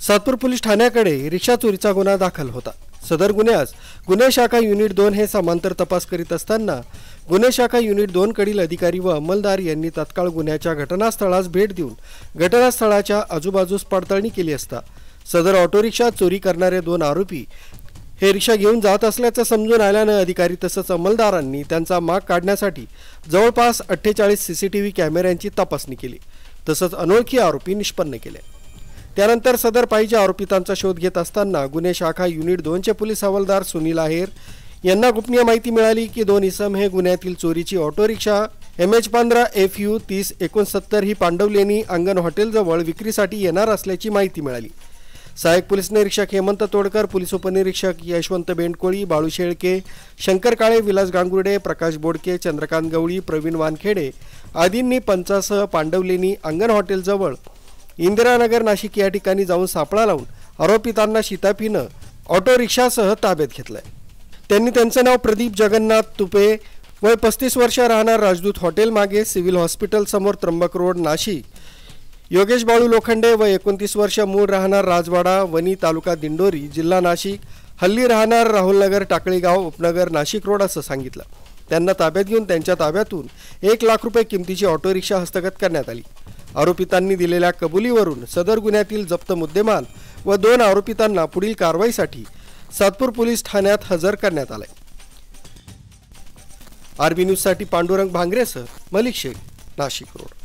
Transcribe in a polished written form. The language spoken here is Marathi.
सातपूर पोलीस ठाण्याकडे रिक्षा चोरीचा गुन्हा दाखल होता। सदर गुन्ह्यास गुन्हे शाखा युनिट 2 हे समांतर तपास करीत असताना गुन्हे शाखा युनिट 2 कडील अधिकारी व अंमलदार यांनी तत्काळ गुन्ह्याच्या घटनास्थळास भेट देऊन घटनास्थळाच्या आजूबाजूस पडताळणी केली असता सदर ऑटो रिक्षा चोरी करणारे 2 आरोपी हे रिक्षा घेऊन जात असल्याचं समजून आल्याने अधिकारी तसंच अंमलदारांनी त्यांचा माग काढण्यासाठी जवळपास 48 सीसीटीव्ही कॅमेऱ्यांची तपासणी केली। तसंच अनोळखी आरोपी निष्पन्न केले। त्यानंतर सदर पायीच्या आरोपितांचा शोध घेत असताना गुन्हे शाखा युनिट 2 चे पोलीस हवालदार सुनील आहेर यांना गोपनीय माहिती मिळाली की 2 इसम हे गुन्ह्यातील चोरीची ऑटो रिक्षा MH15FU 3069 ही पांडवलेनी अंगण हॉटेल जवळ विक्रीसाठी येणार असल्याची माहिती मिळाली। सहाय्यक पोलीस निरीक्षक हेमंत तोडकर, पोलीस उपनिरीक्षक यशवंत बेंडकोळी, बाळू शेळके, शंकर काळे, विलास गांगुर्डे, प्रकाश बोडके, चंद्रकांत गवळी, प्रवीण वानखेडे आदींनी पंचासह पांडवलेनी अंगण हॉटेल जवळ इंदिरानगर नाशिक या ठिकाणी जाऊन सापळा लावून आरोपितांना शिताफीनं ऑटो रिक्षासह ताब्यात घेतलंय। त्यांनी त्यांचे नाव प्रदीप जगन्नाथ तुपे, वय 35 वर्ष, राहणार राजदूत हॉटेल मागे, सिव्हिल हॉस्पिटल समोर, त्र्यंबक रोड, नाशिक, योगेश बाळू लोखंडे, वय 29 वर्ष, मूळ राहणार राजवाडा, वनी, तालुका दिंडोरी, जिल्हा नाशिक, हल्ली राहणार राहुलनगर, टाकळीगाव, उपनगर, नाशिक रोड असं सांगितलं। त्यांना ताब्यात घेऊन त्यांच्या ताब्यातून 1 लाख रुपये किमतीची ऑटो रिक्षा हस्तगत करण्यात आली। आरोपितांनी दिलेल्या कबुलीवरून सदर गुन्ह्यातील जप्त मुद्देमाल व 2 आरोपितांना पुढील कारवाईसाठी सातपूर पोलीस ठाण्यात हजर करण्यात आले। आरबी न्यूज साठी पांडुरंग भांगरेसह मलिक शेख, नाशिक रोड।